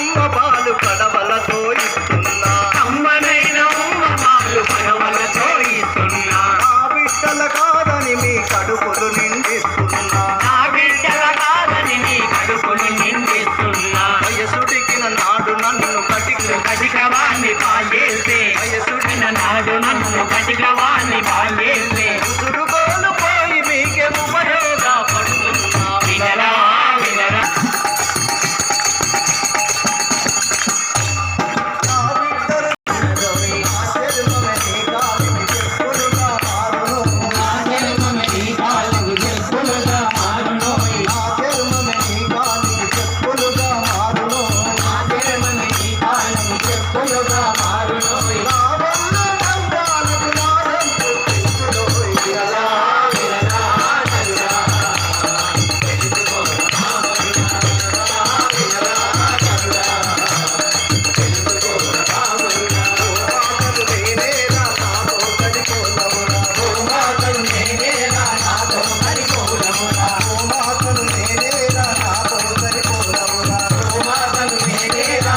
ఉమ్మ పాలు కడవలతో ఇస్తున్నా అమ్మనైన ఉమ్మ పాలు కడవలతో ఇస్తున్నా నా బిడ్డల కాదని మీ కడుపులు నిండిస్తున్నా నా బిడ్డల కాదని నీ కడుపులు నిండిస్తున్నా వయసుడికిన నాడు నన్ను కటికవాన్ని పాయేసే వయసుడిన నాడు నన్ను కటికవాన్ని పాయేసే ఉసురుగోలు పోయి మీకే ఉపయోగపడుతున్నా వినరా వినరా నా బిడ్డల ఆశీర్వమే నీ కాలికి చెప్పులుగా మారును నా జన్మమే నీ కాళ్ళకు చెప్పులుగా మారునోయ్ నా చర్మమే నీ కాలికి చెప్పులుగా మారును నా జన్మమే నీ కాళ్ళకు చెప్పులుగా మారునోయ్ నా వల్ల మందాలకు నాదంటూ తెలుసులోయ్ వినరా వినరా వినరా మాటలు నేనేలా నాతో సరిపోలవురా మాటలు నేనేలా నాతో సరిపోలవురా మాటలు నేనేలా నాతో సరిపోలవురా మాటలు నేనేలా